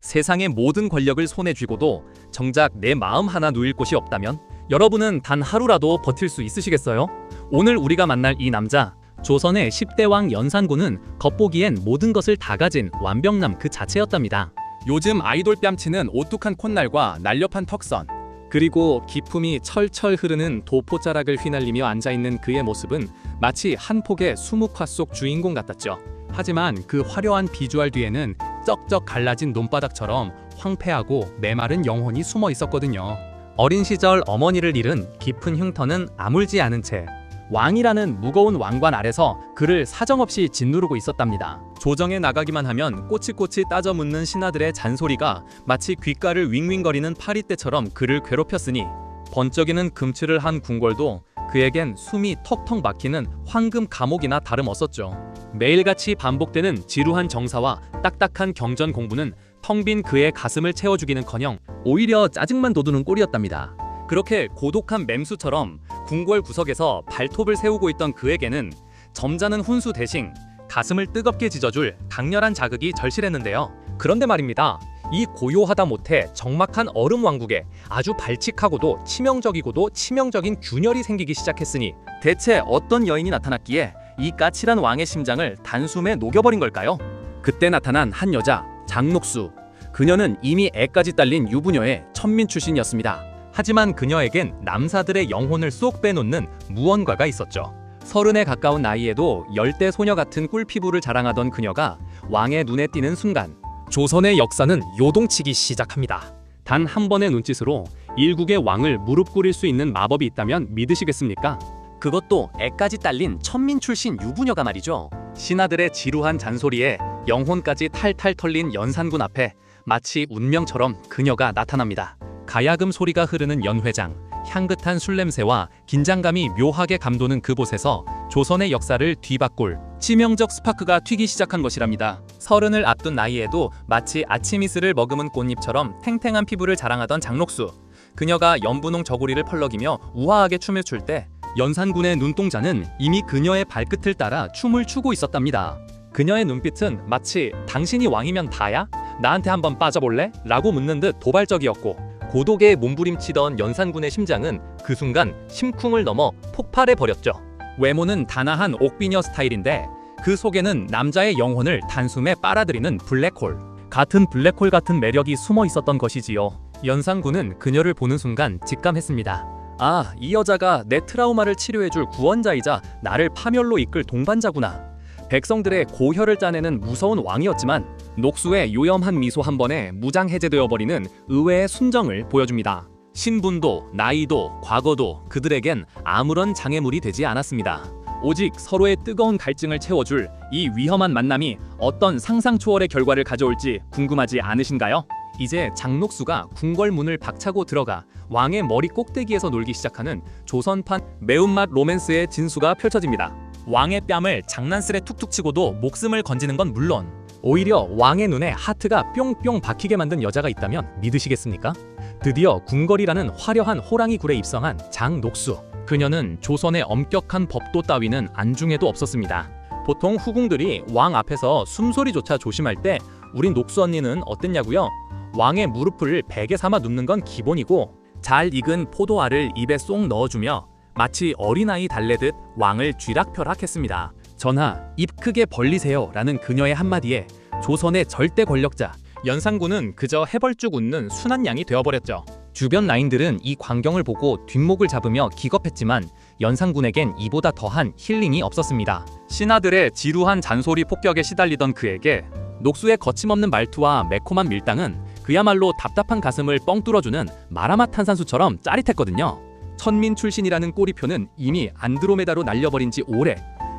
세상의 모든 권력을 손에 쥐고도 정작 내 마음 하나 누일 곳이 없다면 여러분은 단 하루라도 버틸 수 있으시겠어요? 오늘 우리가 만날 이 남자, 조선의 10대 왕 연산군은 겉보기엔 모든 것을 다 가진 완벽남 그 자체였답니다. 요즘 아이돌 뺨치는 오뚝한 콧날과 날렵한 턱선, 그리고 기품이 철철 흐르는 도포자락을 휘날리며 앉아있는 그의 모습은 마치 한 폭의 수묵화 속 주인공 같았죠. 하지만 그 화려한 비주얼 뒤에는 쩍쩍 갈라진 논바닥처럼 황폐하고 메마른 영혼이 숨어 있었거든요. 어린 시절 어머니를 잃은 깊은 흉터는 아물지 않은 채 왕이라는 무거운 왕관 아래서 그를 사정없이 짓누르고 있었답니다. 조정에 나가기만 하면 꼬치꼬치 따져 묻는 신하들의 잔소리가 마치 귓가를 윙윙거리는 파리떼처럼 그를 괴롭혔으니 번쩍이는 금칠을 한 궁궐도 그에겐 숨이 턱턱 막히는 황금 감옥이나 다름없었죠. 매일같이 반복되는 지루한 정사와 딱딱한 경전 공부는 텅 빈 그의 가슴을 채워주기는커녕 오히려 짜증만 돋우는 꼴이었답니다. 그렇게 고독한 맹수처럼 궁궐 구석에서 발톱을 세우고 있던 그에게는 점잖은 훈수 대신 가슴을 뜨겁게 지져줄 강렬한 자극이 절실했는데요. 그런데 말입니다. 이 고요하다 못해 적막한 얼음 왕국에 아주 발칙하고도 치명적인 균열이 생기기 시작했으니 대체 어떤 여인이 나타났기에 이 까칠한 왕의 심장을 단숨에 녹여버린 걸까요? 그때 나타난 한 여자, 장녹수. 그녀는 이미 애까지 딸린 유부녀의 천민 출신이었습니다. 하지만 그녀에겐 남사들의 영혼을 쏙 빼놓는 무언가가 있었죠. 30에 가까운 나이에도 열대 소녀 같은 꿀피부를 자랑하던 그녀가 왕의 눈에 띄는 순간 조선의 역사는 요동치기 시작합니다. 단 한 번의 눈짓으로 일국의 왕을 무릎 꿇일 수 있는 마법이 있다면 믿으시겠습니까? 그것도 애까지 딸린 천민 출신 유부녀가 말이죠. 신하들의 지루한 잔소리에 영혼까지 탈탈 털린 연산군 앞에 마치 운명처럼 그녀가 나타납니다. 가야금 소리가 흐르는 연회장, 향긋한 술냄새와 긴장감이 묘하게 감도는 그곳에서 조선의 역사를 뒤바꿀 치명적 스파크가 튀기 시작한 것이랍니다. 30을 앞둔 나이에도 마치 아침 이슬을 머금은 꽃잎처럼 탱탱한 피부를 자랑하던 장녹수. 그녀가 연분홍 저고리를 펄럭이며 우아하게 춤을 출 때 연산군의 눈동자는 이미 그녀의 발끝을 따라 춤을 추고 있었답니다. 그녀의 눈빛은 마치 당신이 왕이면 다야? 나한테 한번 빠져볼래? 라고 묻는 듯 도발적이었고 고독에 몸부림치던 연산군의 심장은 그 순간 심쿵을 넘어 폭발해버렸죠. 외모는 단아한 옥비녀 스타일인데 그 속에는 남자의 영혼을 단숨에 빨아들이는 블랙홀. 같은 블랙홀 같은 매력이 숨어 있었던 것이지요. 연산군은 그녀를 보는 순간 직감했습니다. 아, 이 여자가 내 트라우마를 치료해줄 구원자이자 나를 파멸로 이끌 동반자구나. 백성들의 고혈을 짜내는 무서운 왕이었지만 녹수의 요염한 미소 한 번에 무장해제되어버리는 의외의 순정을 보여줍니다. 신분도 나이도 과거도 그들에겐 아무런 장애물이 되지 않았습니다. 오직 서로의 뜨거운 갈증을 채워줄 이 위험한 만남이 어떤 상상 초월의 결과를 가져올지 궁금하지 않으신가요? 이제 장녹수가 궁궐 문을 박차고 들어가 왕의 머리 꼭대기에서 놀기 시작하는 조선판 매운맛 로맨스의 진수가 펼쳐집니다. 왕의 뺨을 장난스레 툭툭 치고도 목숨을 건지는 건 물론 오히려 왕의 눈에 하트가 뿅뿅 박히게 만든 여자가 있다면 믿으시겠습니까? 드디어 궁궐이라는 화려한 호랑이 굴에 입성한 장녹수. 그녀는 조선의 엄격한 법도 따위는 안중에도 없었습니다. 보통 후궁들이 왕 앞에서 숨소리조차 조심할 때 우리 녹수 언니는 어땠냐고요? 왕의 무릎을 베개 삼아 눕는 건 기본이고 잘 익은 포도알을 입에 쏙 넣어주며 마치 어린아이 달래듯 왕을 쥐락펴락했습니다. 전하, 입 크게 벌리세요 라는 그녀의 한마디에 조선의 절대 권력자 연산군은 그저 해벌쭉 웃는 순한 양이 되어버렸죠. 주변 라인들은 이 광경을 보고 뒷목을 잡으며 기겁했지만 연산군에겐 이보다 더한 힐링이 없었습니다. 신하들의 지루한 잔소리 폭격에 시달리던 그에게 녹수의 거침없는 말투와 매콤한 밀당은 그야말로 답답한 가슴을 뻥 뚫어주는 마라마 탄산수처럼 짜릿했거든요. 천민 출신이라는 꼬리표는 이미 안드로메다로 날려버린 지 오래.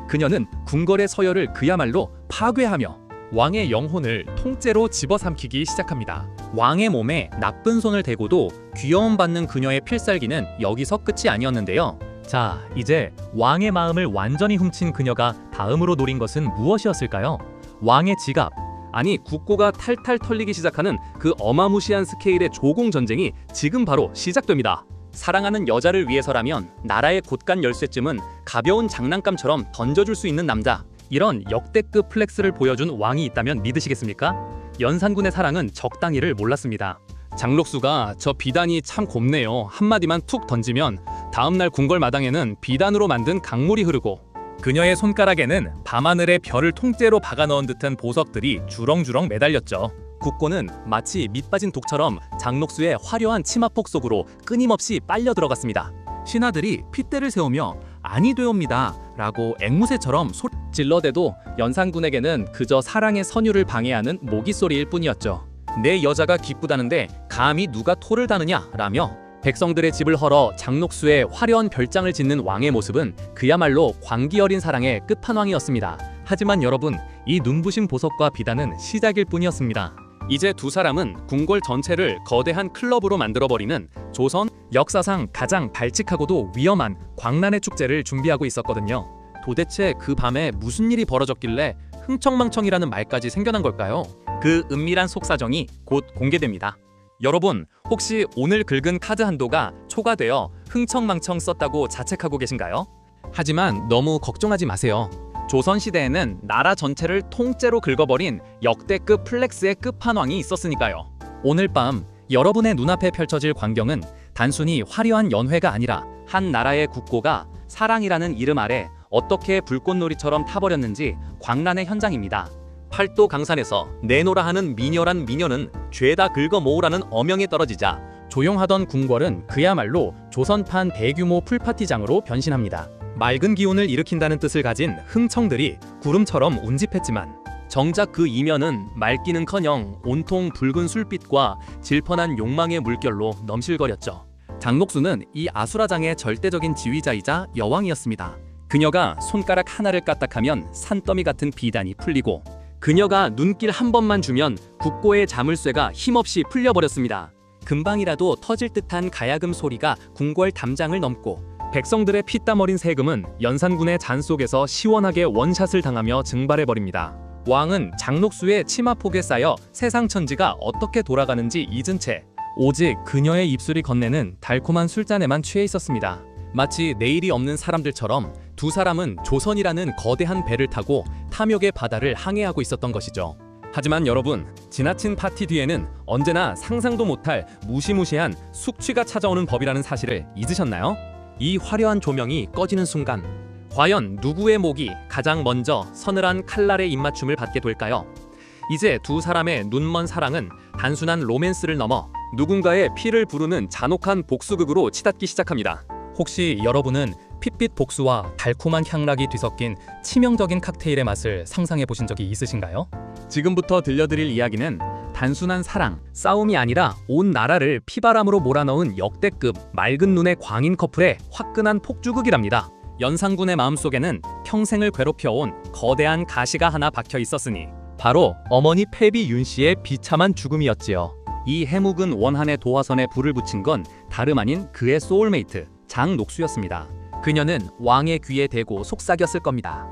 그녀는 궁궐의 서열을 그야말로 파괴하며 왕의 영혼을 통째로 집어삼키기 시작합니다. 왕의 몸에 나쁜 손을 대고도 귀여움 받는 그녀의 필살기는 여기서 끝이 아니었는데요. 자, 이제 왕의 마음을 완전히 훔친 그녀가 다음으로 노린 것은 무엇이었을까요? 왕의 지갑. 아니, 국고가 탈탈 털리기 시작하는 그 어마무시한 스케일의 조공 전쟁이 지금 바로 시작됩니다. 사랑하는 여자를 위해서라면 나라의 곳간 열쇠쯤은 가벼운 장난감처럼 던져줄 수 있는 남자. 이런 역대급 플렉스를 보여준 왕이 있다면 믿으시겠습니까? 연산군의 사랑은 적당히를 몰랐습니다. 장록수가 저 비단이 참 곱네요 한마디만 툭 던지면 다음날 궁궐 마당에는 비단으로 만든 강물이 흐르고 그녀의 손가락에는 밤하늘의 별을 통째로 박아넣은 듯한 보석들이 주렁주렁 매달렸죠. 국고는 마치 밑빠진 독처럼 장록수의 화려한 치마폭 속으로 끊임없이 빨려 들어갔습니다. 신하들이 핏대를 세우며 아니 되옵니다 라고 앵무새처럼 소리 질러대도 연산군에게는 그저 사랑의 선율을 방해하는 모기 소리일 뿐이었죠. 내 여자가 기쁘다는데 감히 누가 토를 다느냐 라며 백성들의 집을 헐어 장록수의 화려한 별장을 짓는 왕의 모습은 그야말로 광기 어린 사랑의 끝판왕이었습니다. 하지만 여러분, 이 눈부신 보석과 비단은 시작일 뿐이었습니다. 이제 두 사람은 궁궐 전체를 거대한 클럽으로 만들어버리는 조선 역사상 가장 발칙하고도 위험한 광란의 축제를 준비하고 있었거든요. 도대체 그 밤에 무슨 일이 벌어졌길래 흥청망청이라는 말까지 생겨난 걸까요? 그 은밀한 속사정이 곧 공개됩니다. 여러분, 혹시 오늘 긁은 카드 한도가 초과되어 흥청망청 썼다고 자책하고 계신가요? 하지만 너무 걱정하지 마세요. 조선시대에는 나라 전체를 통째로 긁어버린 역대급 플렉스의 끝판왕이 있었으니까요. 오늘 밤 여러분의 눈앞에 펼쳐질 광경은 단순히 화려한 연회가 아니라 한 나라의 국고가 사랑이라는 이름 아래 어떻게 불꽃놀이처럼 타버렸는지 광란의 현장입니다. 팔도 강산에서 내노라 하는 미녀란 미녀는 죄다 긁어 모으라는 어명에 떨어지자 조용하던 궁궐은 그야말로 조선판 대규모 풀파티장으로 변신합니다. 맑은 기운을 일으킨다는 뜻을 가진 흥청들이 구름처럼 운집했지만 정작 그 이면은 맑기는커녕 온통 붉은 술빛과 질펀한 욕망의 물결로 넘실거렸죠. 장록수는 이 아수라장의 절대적인 지휘자이자 여왕이었습니다. 그녀가 손가락 하나를 까딱하면 산더미 같은 비단이 풀리고 그녀가 눈길 한 번만 주면 국고의 자물쇠가 힘없이 풀려버렸습니다. 금방이라도 터질 듯한 가야금 소리가 궁궐 담장을 넘고 백성들의 피땀 어린 세금은 연산군의 잔 속에서 시원하게 원샷을 당하며 증발해버립니다. 왕은 장록수의 치마폭에 쌓여 세상 천지가 어떻게 돌아가는지 잊은 채 오직 그녀의 입술이 건네는 달콤한 술잔에만 취해 있었습니다. 마치 내일이 없는 사람들처럼 두 사람은 조선이라는 거대한 배를 타고 탐욕의 바다를 항해하고 있었던 것이죠. 하지만 여러분, 지나친 파티 뒤에는 언제나 상상도 못할 무시무시한 숙취가 찾아오는 법이라는 사실을 잊으셨나요? 이 화려한 조명이 꺼지는 순간 과연 누구의 목이 가장 먼저 서늘한 칼날의 입맞춤을 받게 될까요? 이제 두 사람의 눈먼 사랑은 단순한 로맨스를 넘어 누군가의 피를 부르는 잔혹한 복수극으로 치닫기 시작합니다. 혹시 여러분은 핏빛 복수와 달콤한 향락이 뒤섞인 치명적인 칵테일의 맛을 상상해 보신 적이 있으신가요? 지금부터 들려드릴 이야기는 단순한 사랑, 싸움이 아니라 온 나라를 피바람으로 몰아넣은 역대급 맑은 눈의 광인 커플의 화끈한 폭주극이랍니다. 연산군의 마음속에는 평생을 괴롭혀온 거대한 가시가 하나 박혀 있었으니 바로 어머니 패비 윤씨의 비참한 죽음이었지요. 이 해묵은 원한의 도화선에 불을 붙인 건 다름 아닌 그의 소울메이트 장녹수였습니다. 그녀는 왕의 귀에 대고 속삭였을 겁니다.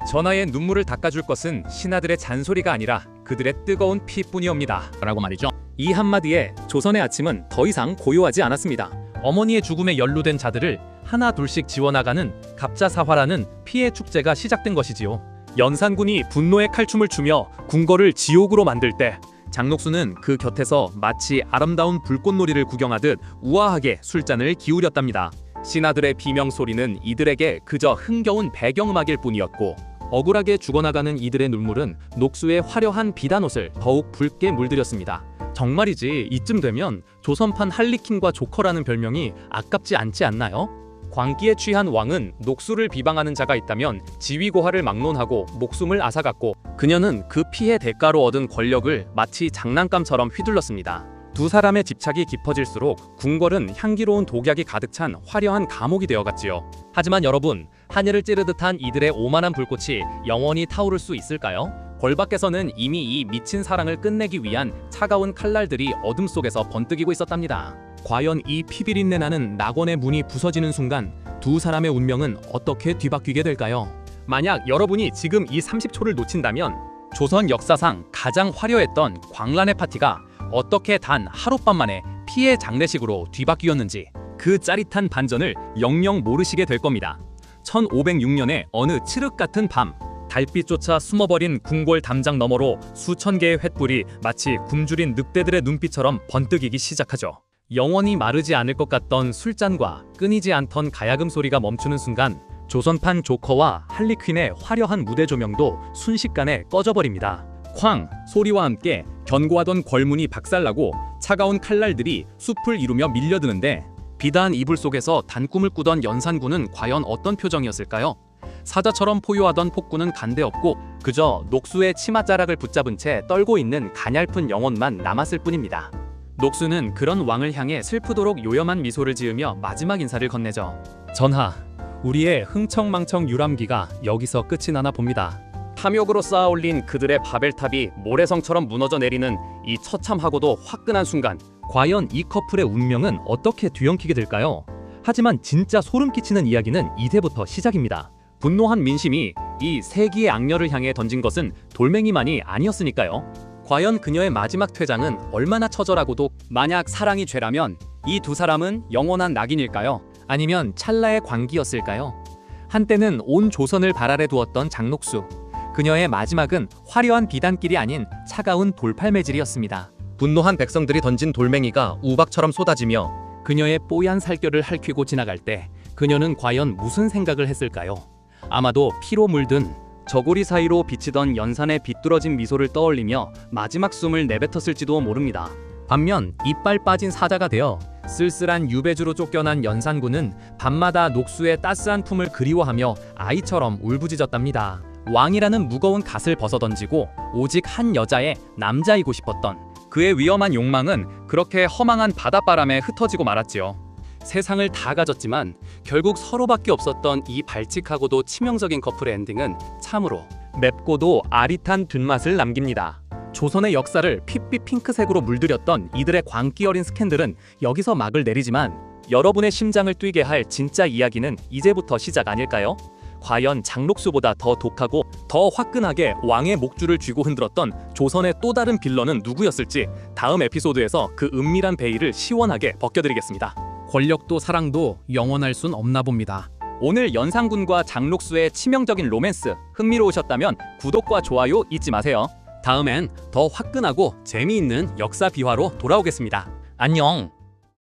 전하의 눈물을 닦아줄 것은 신하들의 잔소리가 아니라 그들의 뜨거운 피뿐이옵니다 라고 말이죠. 이 한마디에 조선의 아침은 더 이상 고요하지 않았습니다. 어머니의 죽음에 연루된 자들을 하나 둘씩 지워나가는 갑자사화라는 피해 축제가 시작된 것이지요. 연산군이 분노의 칼춤을 추며 궁궐을 지옥으로 만들 때 장녹수는 그 곁에서 마치 아름다운 불꽃놀이를 구경하듯 우아하게 술잔을 기울였답니다. 신하들의 비명소리는 이들에게 그저 흥겨운 배경음악일 뿐이었고 억울하게 죽어나가는 이들의 눈물은 녹수의 화려한 비단옷을 더욱 붉게 물들였습니다. 정말이지 이쯤 되면 조선판 할리퀸과 조커라는 별명이 아깝지 않지 않나요? 광기에 취한 왕은 녹수를 비방하는 자가 있다면 지위고하를 막론하고 목숨을 앗아갔고 그녀는 그 피해 대가로 얻은 권력을 마치 장난감처럼 휘둘렀습니다. 두 사람의 집착이 깊어질수록 궁궐은 향기로운 독약이 가득 찬 화려한 감옥이 되어갔지요. 하지만 여러분, 하늘을 찌르듯한 이들의 오만한 불꽃이 영원히 타오를 수 있을까요? 벌 밖에서는 이미 이 미친 사랑을 끝내기 위한 차가운 칼날들이 어둠 속에서 번뜩이고 있었답니다. 과연 이 피비린내 나는 낙원의 문이 부서지는 순간 두 사람의 운명은 어떻게 뒤바뀌게 될까요? 만약 여러분이 지금 이 30초를 놓친다면 조선 역사상 가장 화려했던 광란의 파티가 어떻게 단 하룻밤 만에 피해 장례식으로 뒤바뀌었는지 그 짜릿한 반전을 영영 모르시게 될 겁니다. 1506년의 어느 칠흑 같은 밤, 달빛조차 숨어버린 궁궐 담장 너머로 수천 개의 횃불이 마치 굶주린 늑대들의 눈빛처럼 번뜩이기 시작하죠. 영원히 마르지 않을 것 같던 술잔과 끊이지 않던 가야금 소리가 멈추는 순간 조선판 조커와 할리퀸의 화려한 무대 조명도 순식간에 꺼져버립니다. 쾅 소리와 함께 견고하던 걸문이 박살나고 차가운 칼날들이 숲을 이루며 밀려드는데 비단 이불 속에서 단꿈을 꾸던 연산군은 과연 어떤 표정이었을까요? 사자처럼 포효하던 폭군은 간데없고 그저 녹수의 치맛자락을 붙잡은 채 떨고 있는 가냘픈 영혼만 남았을 뿐입니다. 녹수는 그런 왕을 향해 슬프도록 요염한 미소를 지으며 마지막 인사를 건네죠. 전하, 우리의 흥청망청 유람기가 여기서 끝이 나나 봅니다. 탐욕으로 쌓아올린 그들의 바벨탑이 모래성처럼 무너져 내리는 이 처참하고도 화끈한 순간 과연 이 커플의 운명은 어떻게 뒤엉키게 될까요? 하지만 진짜 소름 끼치는 이야기는 이제부터 시작입니다. 분노한 민심이 이 세기의 악녀를 향해 던진 것은 돌멩이만이 아니었으니까요. 과연 그녀의 마지막 퇴장은 얼마나 처절하고도 만약 사랑이 죄라면 이 두 사람은 영원한 낙인일까요? 아니면 찰나의 광기였을까요? 한때는 온 조선을 발 아래 두었던 장녹수. 그녀의 마지막은 화려한 비단길이 아닌 차가운 돌팔매질이었습니다. 분노한 백성들이 던진 돌멩이가 우박처럼 쏟아지며 그녀의 뽀얀 살결을 핥히고 지나갈 때 그녀는 과연 무슨 생각을 했을까요? 아마도 피로 물든 저고리 사이로 비치던 연산의 비뚤어진 미소를 떠올리며 마지막 숨을 내뱉었을지도 모릅니다. 반면 이빨 빠진 사자가 되어 쓸쓸한 유배주로 쫓겨난 연산군은 밤마다 녹수의 따스한 품을 그리워하며 아이처럼 울부짖었답니다. 왕이라는 무거운 갓을 벗어던지고 오직 한 여자의 남자이고 싶었던 그의 위험한 욕망은 그렇게 허망한 바닷바람에 흩어지고 말았지요. 세상을 다 가졌지만 결국 서로밖에 없었던 이 발칙하고도 치명적인 커플의 엔딩은 참으로 맵고도 아릿한 뒷맛을 남깁니다. 조선의 역사를 핏빛 핑크색으로 물들였던 이들의 광기 어린 스캔들은 여기서 막을 내리지만 여러분의 심장을 뛰게 할 진짜 이야기는 이제부터 시작 아닐까요? 과연 장녹수보다 더 독하고 더 화끈하게 왕의 목줄을 쥐고 흔들었던 조선의 또 다른 빌런은 누구였을지 다음 에피소드에서 그 은밀한 베일을 시원하게 벗겨드리겠습니다. 권력도 사랑도 영원할 순 없나 봅니다. 오늘 연산군과 장녹수의 치명적인 로맨스 흥미로우셨다면 구독과 좋아요 잊지 마세요. 다음엔 더 화끈하고 재미있는 역사 비화로 돌아오겠습니다. 안녕.